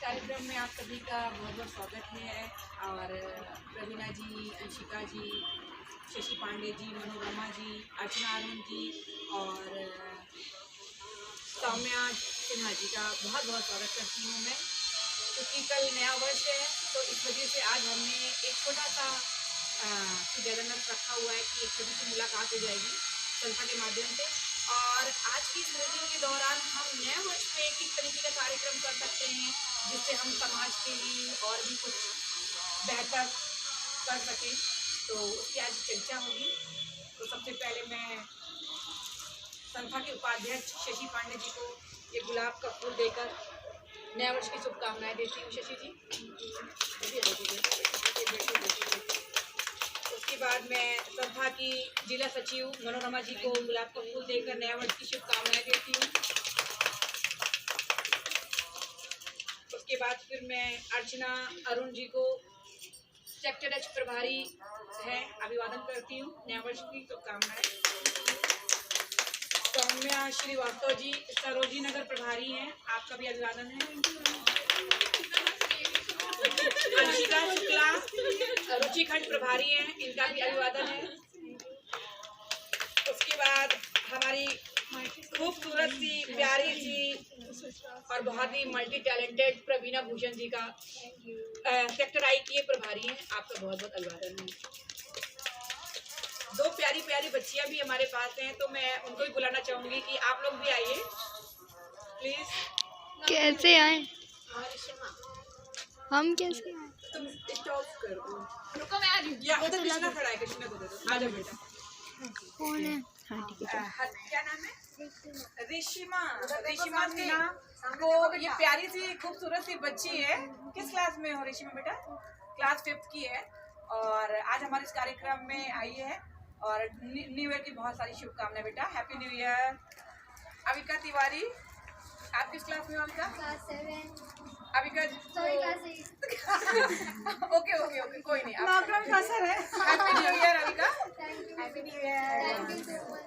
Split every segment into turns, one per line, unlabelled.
कार्यक्रम में आप सभी का बहुत बहुत स्वागत है। और प्रवीणा जी, अंशिका जी, शशि पांडे जी, मनोरमा जी, अर्चना अरुण जी और सौम्या सिन्हा जी का बहुत बहुत स्वागत करती हूँ मैं, क्योंकि कल नया वर्ष है। तो इस वजह से आज हमने एक छोटा सा टुगेदरनेस रखा हुआ है कि एक छोटी सी मुलाकात हो जाएगी संस्था के माध्यम से। और आज की इस मीटिंग के दौरान हम नए वर्ष में किस तरीके का कार्यक्रम कर सकते हैं जिससे हम समाज के लिए और भी कुछ बेहतर कर सकें, तो उसकी आज चर्चा होगी। तो सबसे पहले मैं संस्था के उपाध्यक्ष शशि पांडे जी को ये गुलाब का फूल देकर नए वर्ष की शुभकामनाएं देती हूँ। शशि जी, उसके बाद मैं संस्था की जिला सचिव मनोरमा जी को गुलाब का फूल देकर नया वर्ष की शुभकामनाएं देती हूँ। उसके बाद फिर मैं अर्चना अरुण जी को सेक्टर एच प्रभारी है अभिवादन करती हूँ, नया वर्ष की शुभकामनाएं। सौम्या श्रीवास्तव जी सरोजी नगर प्रभारी हैं, आपका भी अभिवादन है। अंशिका शुक्ला रुचिखंड प्रभारी हैं, इनका भी अभिवादन है। उसके बाद हमारी खूबसूरत सी प्यारी सी और बहुत ही मल्टी टैलेंटेड प्रवीणा भूषण जी का सेक्टर आई की प्रभारी हैं, आपका बहुत बहुत अभिवादन है। दो प्यारी प्यारी बच्चियां भी हमारे पास हैं, तो मैं उनको भी बुलाना चाहूंगी कि आप लोग भी आइए प्लीज।
कैसे आए हम? कैसे आए?
तुम स्टॉप करो, रुको मैं आ रही हूँ। या उधर कृष्णा खड़ा है, कृष्णा को दे दो। आ जाओ बेटा।
कौन है? हाँ ठीक है।
क्या नाम है? रिशिमा सिन्हा को ये प्यारी सी खूबसूरत सी बच्ची है। किस क्लास में हो रिशिमा बेटा? क्लास 5th की है और आज हमारे इस कार्यक्रम में आई है। और न्यू ईयर की बहुत सारी शुभकामनाएं बेटा, happy new year. Avika Tiwari, आप किस क्लास में हो Avika?
Class 7।
Avika
class 8।
Okay okay okay, कोई नहीं।
लॉकडाउन का असर है।
Happy new year Avika.
Happy new year. Thank you so much.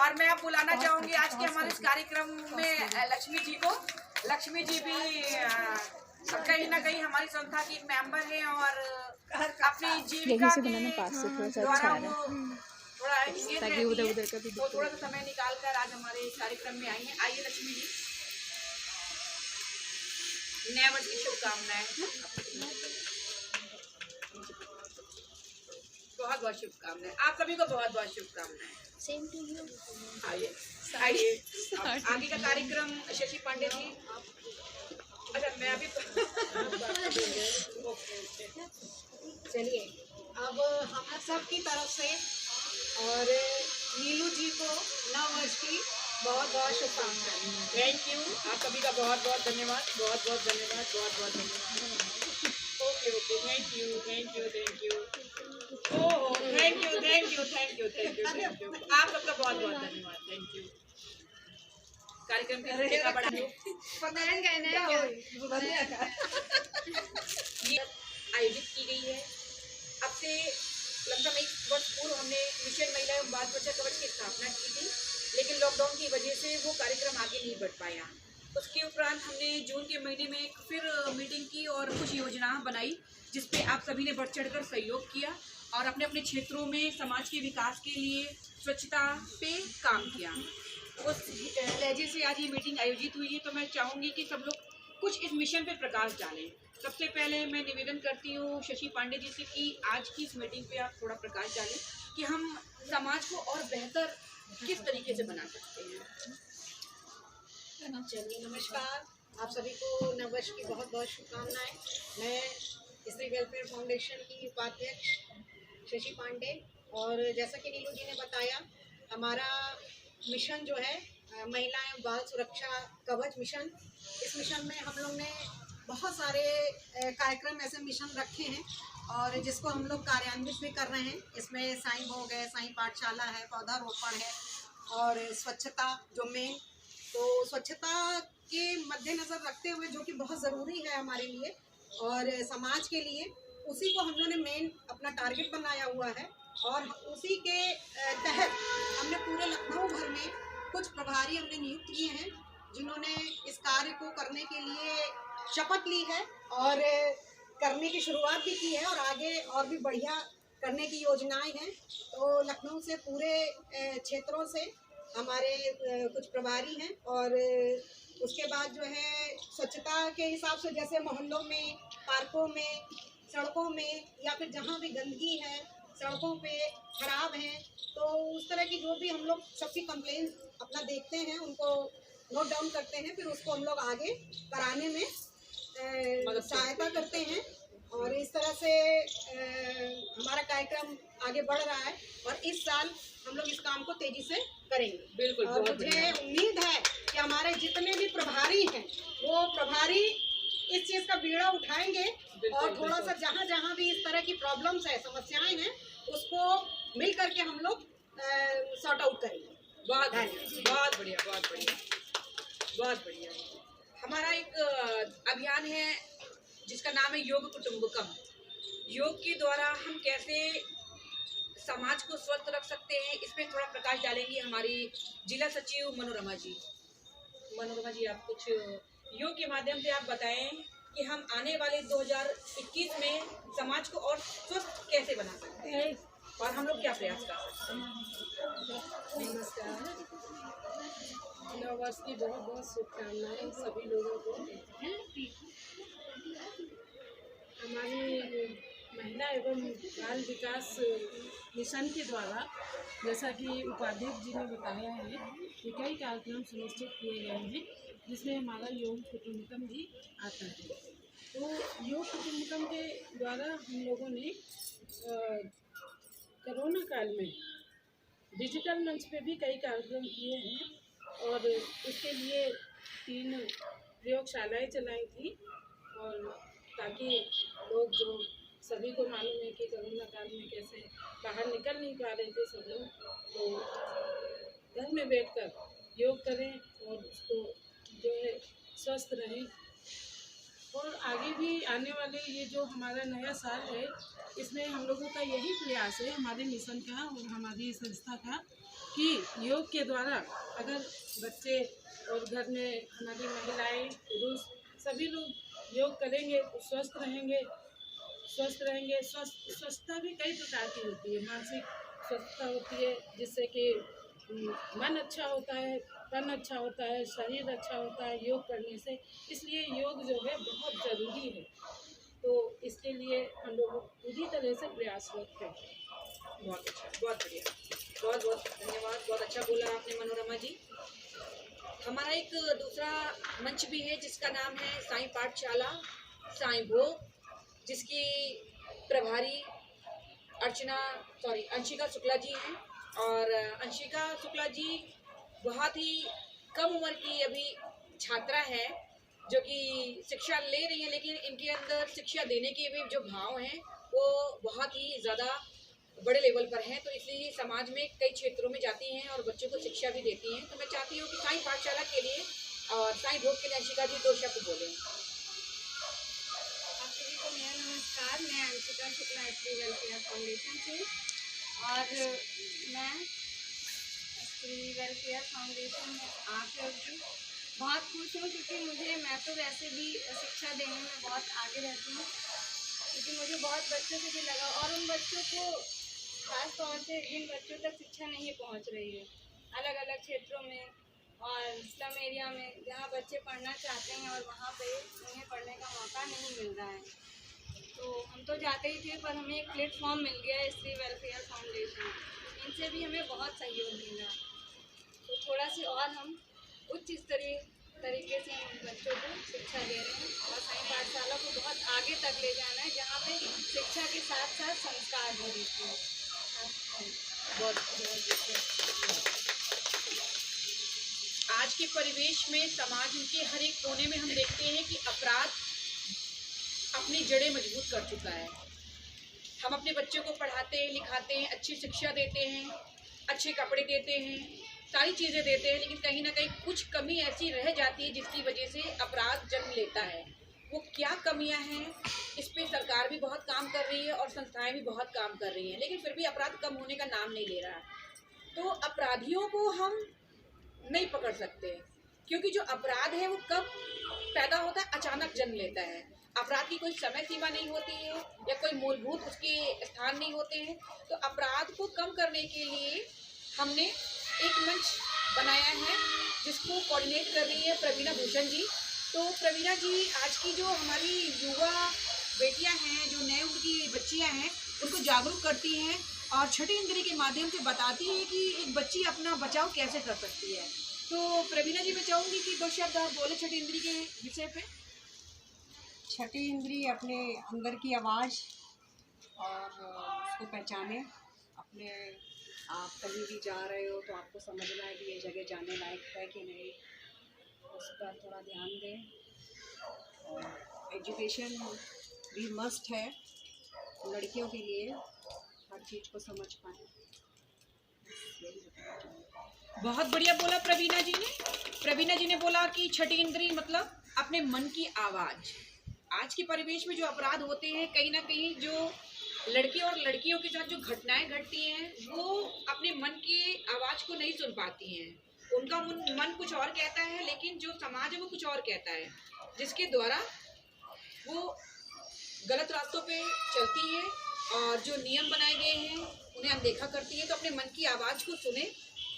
और मैं अब बुलाना चाहूंगी आज के हमारे इस कार्यक्रम में लक्ष्मी जी को। लक्ष्मी जी भी कहीं ना कहीं हमारी संस्था की एक मेंबर है और अपनी जीविका के द्वारा वो थोड़ा इंगेज रहती है, तो थोड़ा सा समय निकाल कर आज हमारे इस कार्यक्रम में आई है। आइए लक्ष्मी जी, नए वर्ष की शुभकामनाएं। बहुत बहुत शुभकामनाएं, आप सभी को बहुत बहुत शुभकामनाएं।
Same to you.
आइए आइए, आगे का कार्यक्रम शशि पांडे जी। अच्छा मैं अभी
चलिए, अब हम सब की तरफ से और नीलू जी को नव वर्ष की बहुत बहुत शुभकामनाएं।
थैंक यू, आप सभी का बहुत बहुत धन्यवाद, बहुत बहुत धन्यवाद, बहुत बहुत धन्यवाद। Okay okay, thank you thank you thank you. Oh thank you thank you thank you thank you thank you, आप सबका बहुत बहुत धन्यवाद, थैंक यू। कार्यक्रम की रूपरेखा बढ़ाने आयोजित की गई है। अब से लगभग 1 वर्ष पूर्व हमने मिशन महिला एवं बाल बच्चा कवच की स्थापना की थी, लेकिन लॉकडाउन की वजह से वो कार्यक्रम आगे नहीं बढ़ पाया। उसके उपरांत हमने जून के महीने में फिर मीटिंग की और कुछ योजना बनाई जिसपे आप सभी ने बढ़ चढ़कर सहयोग किया और अपने अपने क्षेत्रों में समाज के विकास के लिए स्वच्छता पे काम किया। उस लहजे से आज ये मीटिंग आयोजित हुई है, तो मैं चाहूँगी कि सब लोग कुछ इस मिशन पे प्रकाश डालें। सबसे पहले मैं निवेदन करती हूँ शशि पांडे जी से कि आज की इस मीटिंग पे आप थोड़ा प्रकाश डालें कि हम समाज को और बेहतर किस तरीके से बना सकते हैं।
चलिए, नमस्कार, आप सभी को नव वर्ष की बहुत बहुत शुभकामनाएं। मैं स्त्री वेलफेयर फाउंडेशन की उपाध्यक्ष शशि पांडे, और जैसा कि नीलू जी ने बताया, हमारा मिशन जो है महिला एवं बाल सुरक्षा कवच मिशन, इस मिशन में हम लोग ने बहुत सारे कार्यक्रम ऐसे मिशन रखे हैं और जिसको हम लोग कार्यान्वित भी कर रहे हैं। इसमें साईं भोग है, साईं पाठशाला है, पौधारोपण है और स्वच्छता जो मेन, तो स्वच्छता के मद्देनज़र रखते हुए जो कि बहुत ज़रूरी है हमारे लिए और समाज के लिए, उसी को हम लोगों ने मेन अपना टारगेट बनाया हुआ है। और उसी के तहत हमने पूरे लखनऊ भर में कुछ प्रभारी हमने नियुक्त किए हैं जिन्होंने इस कार्य को करने के लिए शपथ ली है और करने की शुरुआत भी की है और आगे और भी बढ़िया करने की योजनाएं हैं। तो लखनऊ से पूरे क्षेत्रों से हमारे कुछ प्रभारी हैं और उसके बाद जो है स्वच्छता के हिसाब से जैसे मोहल्लों में, पार्कों में, सड़कों में या फिर जहाँ भी गंदगी है, सड़कों पे खराब है, तो उस तरह की जो भी हम लोग सबकी कंप्लेन अपना देखते हैं, उनको नोट डाउन करते हैं, फिर उसको हम लोग आगे कराने में सहायता करते हैं और इस तरह से हमारा कार्यक्रम आगे बढ़ रहा है और इस साल हम लोग इस काम को तेजी से करेंगे।
बिल्कुल,
और मुझे उम्मीद है कि हमारे जितने भी प्रभारी हैं वो प्रभारी इस चीज़ का बीड़ा उठाएंगे और थोड़ा सा जहाँ जहाँ भी इस तरह की प्रॉब्लम्स है, समस्याएं हैं, उसको मिल करके हम लोग सॉर्ट आउट करेंगे।
बहुत बहुत बढ़िया, बहुत बढ़िया, बहुत बढ़िया। हमारा एक अभियान है जिसका नाम है योग कुटुंबकम। योग के द्वारा हम कैसे समाज को स्वस्थ रख सकते हैं, इसमें थोड़ा प्रकाश डालेंगी हमारी जिला सचिव मनोरमा जी। मनोरमा जी, आप कुछ योग के माध्यम से आप बताएं कि हम आने वाले 2021 में समाज को और स्वस्थ कैसे बना सकते हैं और हम लोग क्या प्रयास कर सकते हैं।
नमस्कार, नववर्ष की बहुत बहुत शुभकामनाएं सभी लोगों को। हमारी महिला एवं बाल विकास मिशन के द्वारा, जैसा कि उपाध्यक्ष जी ने बताया है, कि कई कार्यक्रम सुनिश्चित किए गए हैं जिसमें हमारा योग कुटुंबकम भी आता है। तो योग कुटुंबकम के द्वारा हम लोगों ने कोरोना काल में डिजिटल मंच पे भी कई कार्यक्रम किए हैं और इसके लिए 3 प्रयोगशालाएं चलाई थी और ताकि लोग, जो सभी को मालूम है कि कोरोना काल में कैसे बाहर निकल नहीं पा रहे थे सब लोग, तो घर में बैठकर योग करें और उसको जो है स्वस्थ रहें। और आगे भी आने वाले ये जो हमारा नया साल है, इसमें हम लोगों का यही प्रयास है, हमारे मिशन का और हमारी संस्था का, कि योग के द्वारा अगर बच्चे और घर में हमारी महिलाएं, पुरुष सभी लोग योग करेंगे तो स्वस्थ रहेंगे। स्वस्थता भी कई प्रकार की होती है। मानसिक स्वस्थता होती है जिससे कि मन अच्छा होता है, तन अच्छा होता है, शरीर अच्छा होता है योग करने से। इसलिए योग जो है बहुत ज़रूरी है। तो इसके लिए हम लोग पूरी तरह से प्रयासरत हैं।
बहुत अच्छा, बहुत बढ़िया, बहुत बहुत धन्यवाद। बहुत अच्छा बोला आपने मनोरमा जी। हमारा एक दूसरा मंच भी है जिसका नाम है साईं पाठशाला साईं भोग, जिसकी प्रभारी अंशिका शुक्ला जी हैं। और अंशिका शुक्ला जी बहुत ही कम उम्र की अभी छात्रा है जो कि शिक्षा ले रही है, लेकिन इनके अंदर शिक्षा देने के भी जो भाव हैं वो बहुत ही ज़्यादा बड़े लेवल पर हैं। तो इसलिए समाज में कई क्षेत्रों में जाती हैं और बच्चों को शिक्षा भी देती हैं। तो मैं चाहती हूँ कि साईं पाठशाला के लिए और साईं भोग के लिए अंशिका जी 2 शब्द बोलें।
आप सभी को मेरा नमस्कार। मैं अंशिका शुक्ला स्त्री वेलफेयर फाउंडेशन से, और मैं स्त्री वेलफेयर फाउंडेशन में आकर बहुत खुश हूँ, क्योंकि मैं तो वैसे भी शिक्षा देने में बहुत आगे रहती हूँ, क्योंकि मुझे बहुत बच्चों से भी लगा, और उन बच्चों को खास तौर से जिन बच्चों तक शिक्षा नहीं पहुँच रही है अलग अलग क्षेत्रों में और स्लम एरिया में, जहाँ बच्चे पढ़ना चाहते हैं और वहाँ पे उन्हें पढ़ने का मौका नहीं मिल रहा है। तो हम तो जाते ही थे, पर हमें एक प्लेटफॉर्म मिल गया है स्त्री वेलफेयर फाउंडेशन, इनसे भी हमें बहुत सहयोग मिला। तो थोड़ा सी और हम उच्च स्तरीय तरीके से हम बच्चों को शिक्षा दे रहे हैं और साईं पाठशाला को बहुत आगे तक ले जाना है, जहाँ पे शिक्षा के साथ साथ संस्कार भी देते हैं।
आज के परिवेश में समाज के हर एक कोने में हम देखते हैं कि अपराध अपनी जड़ें मजबूत कर चुका है। हम अपने बच्चों को पढ़ाते हैं, लिखाते हैं, अच्छी शिक्षा देते हैं, अच्छे कपड़े देते हैं, सारी चीज़ें देते हैं, लेकिन कहीं ना कहीं कुछ कमी ऐसी रह जाती है जिसकी वजह से अपराध जन्म लेता है। वो क्या कमियां हैं, इस पे सरकार भी बहुत काम कर रही है और संस्थाएं भी बहुत काम कर रही हैं, लेकिन फिर भी अपराध कम होने का नाम नहीं ले रहा है। तो अपराधियों को हम नहीं पकड़ सकते क्योंकि जो अपराध है वो कब पैदा होता है, अचानक जन्म लेता है। अपराध की कोई समय सीमा नहीं होती है या कोई मूलभूत उसके स्थान नहीं होते हैं। तो अपराध को कम करने के लिए हमने एक मंच बनाया है जिसको कोऑर्डिनेट कर रही है प्रवीणा भूषण जी। तो प्रवीणा जी आज की जो हमारी युवा बेटियां हैं, जो नए उम्र की बच्चियां हैं, उनको जागरूक करती हैं और छठी इंद्री के माध्यम से बताती है कि एक बच्ची अपना बचाव कैसे कर सकती है। तो प्रवीणा जी मैं चाहूँगी कि 2 शब्द आप बोले छठी इंद्री के विषय पे।
छठी इंद्री अपने अंदर की आवाज़ और उसको पहचाने। अपने आप कहीं भी जा रहे हो तो आपको समझना है कि ये जगह जाने लायक है कि नहीं, उस पर थोड़ा ध्यान दें। और एजुकेशन भी मस्ट है लड़कियों के लिए, हर चीज़ को समझ पाएँ।
बहुत बढ़िया बोला प्रवीणा जी ने। प्रवीणा जी ने बोला कि छठी इंद्री मतलब अपने मन की आवाज़। आज के परिवेश में जो अपराध होते हैं, कहीं ना कहीं जो लड़के और लड़कियों के साथ जो घटनाएं घटती हैं वो अपने मन की आवाज़ को नहीं सुन पाती हैं। उनका मन कुछ और कहता है, लेकिन जो समाज है वो कुछ और कहता है, जिसके द्वारा वो गलत रास्तों पे चलती है और जो नियम बनाए गए हैं उन्हें अनदेखा करती है। तो अपने मन की आवाज़ को सुने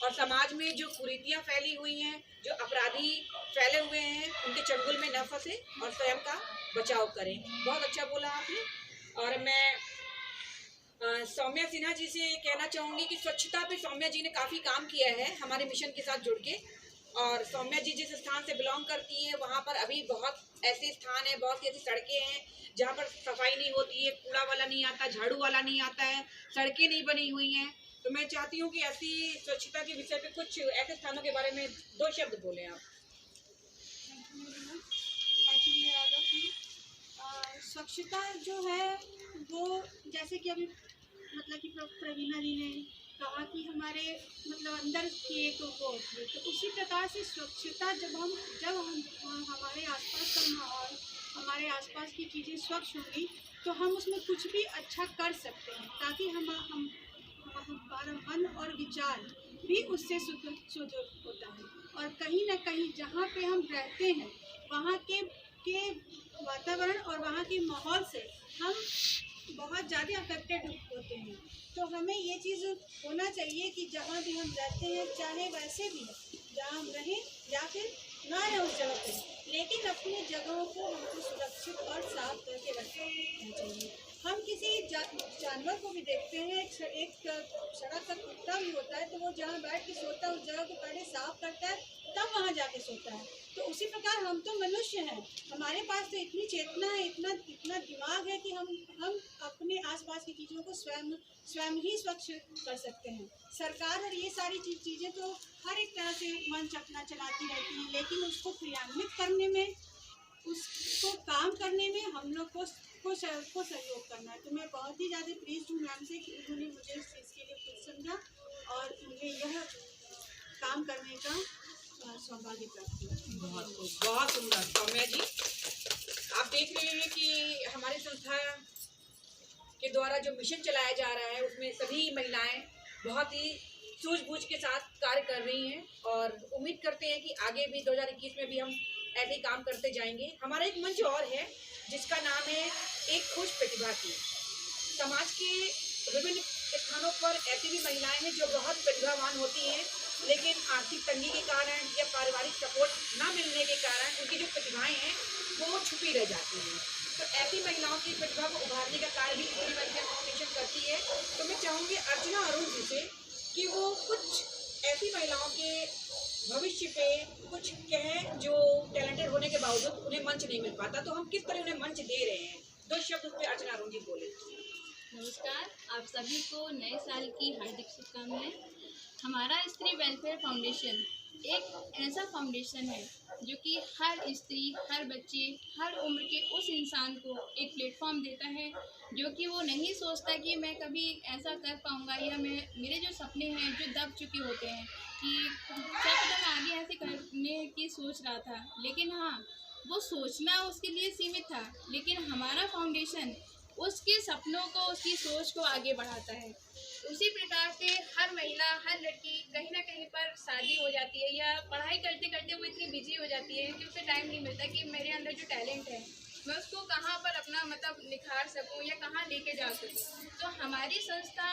और समाज में जो कुरीतियाँ फैली हुई हैं, जो अपराधी फैले हुए हैं, उनके चंगुल में न फंसे और स्वयं का बचाव करें। बहुत अच्छा बोला आपने। और मैं सौम्या सिन्हा जी से कहना चाहूँगी कि स्वच्छता पे सौम्या जी ने काफ़ी काम किया है हमारे मिशन के साथ जुड़ के। और सौम्या जी जिस स्थान से बिलोंग करती हैं वहाँ पर अभी बहुत ऐसे स्थान हैं, बहुत सी ऐसी सड़कें हैं जहाँ पर सफाई नहीं होती है, कूड़ा वाला नहीं आता, झाड़ू वाला नहीं आता है, सड़कें नहीं बनी हुई हैं। तो मैं चाहती हूँ कि ऐसी स्वच्छता के विषय पे कुछ ऐसे स्थानों के बारे में 2 शब्द बोलें आप।
स्वच्छता जो है वो जैसे कि अभी मतलब कि प्रवीणा जी ने कहा कि हमारे मतलब अंदर की एक वो होती है, तो उसी प्रकार से स्वच्छता जब हम हमारे आसपास का माहौल, हमारे आसपास की चीज़ें स्वच्छ होंगी तो हम उसमें कुछ भी अच्छा कर सकते हैं, ताकि हमारा मन और विचार भी उससे शुद्ध होता है। और कहीं ना कहीं जहाँ पे हम रहते हैं वहाँ के वातावरण और वहाँ के माहौल से हम बहुत ज़्यादा अफेक्टेड होते हैं। तो हमें ये चीज़ होना चाहिए कि जहाँ भी हम रहते हैं, चाहे वैसे भी जहाँ हम रहें या फिर ना रहें उस जगह पे, लेकिन अपनी जगहों को हमको सुरक्षित और साफ करके रखना चाहिए। हम किसी जानवर को भी देखते हैं, एक सड़क का कुत्ता भी होता है, तो वो जहाँ बैठ के सोता है उस जगह को पहले साफ करता है, तब वहाँ जाके सोता है। तो उसी प्रकार हम तो मनुष्य हैं, हमारे पास तो इतनी चेतना है, इतना दिमाग है कि हम अपने आसपास की चीज़ों को स्वयं ही स्वच्छ कर सकते हैं। सरकार और ये सारी चीज़ें तो हर एक तरह से मंच अपना चलाती रहती हैं, लेकिन उसको क्रियान्वित करने में, उसको काम करने में हम लोग को सहयोग करना है। तो मैं बहुत ही ज़्यादा प्लीज़ हूँ मैम से कि उन्होंने मुझे इस चीज़ के लिए खुद समझा और उन्हें यह काम करने का सौभाग्य प्राप्त हुआ।
बहुत सुंदर सौम्या जी। आप देख रहे हैं कि हमारी संस्था के द्वारा जो मिशन चलाया जा रहा है उसमें सभी महिलाएं बहुत ही सूझबूझ के साथ कार्य कर रही हैं और उम्मीद करते हैं कि आगे भी 2021 में भी हम ऐसे ही काम करते जाएंगे। हमारा एक मंच और है जिसका नाम है एक खुश प्रतिभा की। समाज के विभिन्न स्थानों पर ऐसी भी महिलाएं हैं जो बहुत प्रतिभावान होती हैं, लेकिन आर्थिक तंगी के कारण या पारिवारिक सपोर्ट ना मिलने के कारण उनकी जो प्रतिभाएं हैं वो छुपी रह जाती हैं। तो ऐसी महिलाओं की प्रतिभा को उभारने का कार्य भी स्त्री वेलफेयर फाउंडेशन करती है। तो मैं चाहूँगी अर्चना अरुण जी से कि वो कुछ ऐसी महिलाओं के भविष्य पे कुछ कहें जो टैलेंटेड होने के बावजूद उन्हें मंच नहीं मिल पाता, तो हम किस तरह उन्हें मंच दे रहे हैं। 2 शब्द उस पर अर्चना अरुण जी बोले।
नमस्कार, आप सभी को नए साल की हार्दिक शुभकामनाएं। हमारा स्त्री वेलफेयर फाउंडेशन एक ऐसा फाउंडेशन है जो कि हर स्त्री, हर बच्चे, हर उम्र के उस इंसान को एक प्लेटफॉर्म देता है जो कि वो नहीं सोचता कि मैं कभी ऐसा कर पाऊँगा, या मेरे जो सपने हैं जो दब चुके होते हैं कि क्या पता मैं आगे ऐसे करने की सोच रहा था, लेकिन हाँ वो सोचना उसके लिए सीमित था, लेकिन हमारा फाउंडेशन उसके सपनों को, उसकी सोच को आगे बढ़ाता है। उसी प्रकार से हर महिला, हर लड़की कहीं ना कहीं पर शादी हो जाती है या पढ़ाई करते करते वो इतनी बिजी हो जाती है कि उसे टाइम नहीं मिलता कि मेरे अंदर जो टैलेंट है मैं उसको कहाँ पर अपना मतलब निखार सकूँ या कहाँ लेके जा सकूँ। तो हमारी संस्था,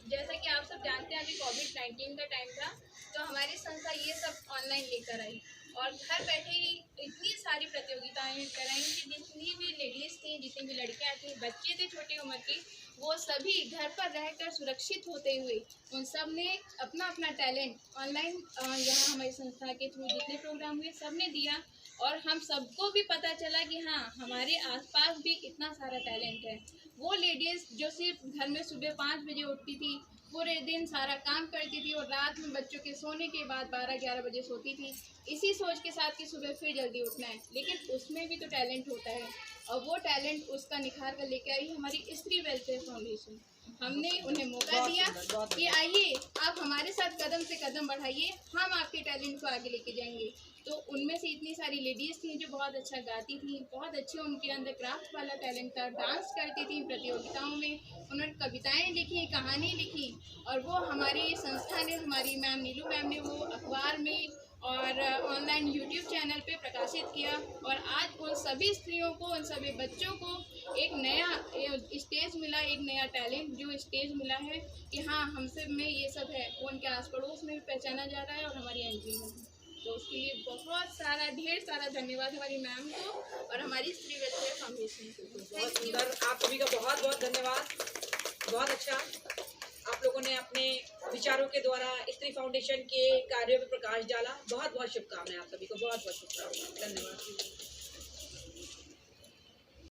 जैसा कि आप सब जानते हैं, अभी कोविड-19 का टाइम था, तो हमारी संस्था ये सब ऑनलाइन लेकर आई और घर बैठे ही इतनी सारी प्रतियोगिताएं कराई कि जितनी भी लेडीज़ थी, जितनी भी लड़कियां थी, बच्चे थे छोटी उम्र के, वो सभी घर पर रहकर सुरक्षित होते हुए उन सब ने अपना अपना टैलेंट ऑनलाइन यहाँ हमारी संस्था के थ्रू जितने प्रोग्राम हुए सब ने दिया और हम सबको भी पता चला कि हाँ, हमारे आसपास भी इतना सारा टैलेंट है। वो लेडीज़ जो सिर्फ घर में सुबह 5 बजे उठती थी, पूरे दिन सारा काम करती थी और रात में बच्चों के सोने के बाद 12-11 बजे सोती थी, इसी सोच के साथ कि सुबह फिर जल्दी उठना है, लेकिन उसमें भी तो टैलेंट होता है और वो टैलेंट उसका निखार कर लेके आई हमारी स्त्री वेलफेयर फाउंडेशन। हमने उन्हें मौका दिया कि आइए आप हमारे साथ कदम से कदम बढ़ाइए, हम आपके टैलेंट को आगे लेके जाएंगे। तो उनमें से इतनी सारी लेडीज़ थी जो बहुत अच्छा गाती थी, बहुत अच्छे उनके अंदर क्राफ्ट वाला टैलेंट था, डांस करती थी प्रतियोगिताओं में, उन्होंने कविताएं लिखी, कहानी लिखी और वो हमारी संस्था ने, हमारी मैम नीलू मैम ने वो अखबार में और ऑनलाइन यूट्यूब चैनल पे प्रकाशित किया और आज उन सभी स्त्रियों को, उन सभी बच्चों को एक नया स्टेज मिला, एक नया टैलेंट जो स्टेज मिला है कि हाँ, हम सब में ये सब है, वो उनके आस पड़ोस में भी पहचाना जा रहा है और हमारी एनजीओ में। तो उसके लिए बहुत सारा, ढेर सारा धन्यवाद हमारी मैम को और हमारी स्त्री वेलफेयर फाउंडेशन को।
बहुत सुंदर, आप सभी का बहुत बहुत धन्यवाद। बहुत अच्छा, आप लोगों ने अपने विचारों के द्वारा स्त्री फाउंडेशन के कार्यों में प्रकाश डाला। बहुत बहुत शुभकामनाएं आप सभी को, बहुत बहुत शुभकामनाएं, धन्यवाद।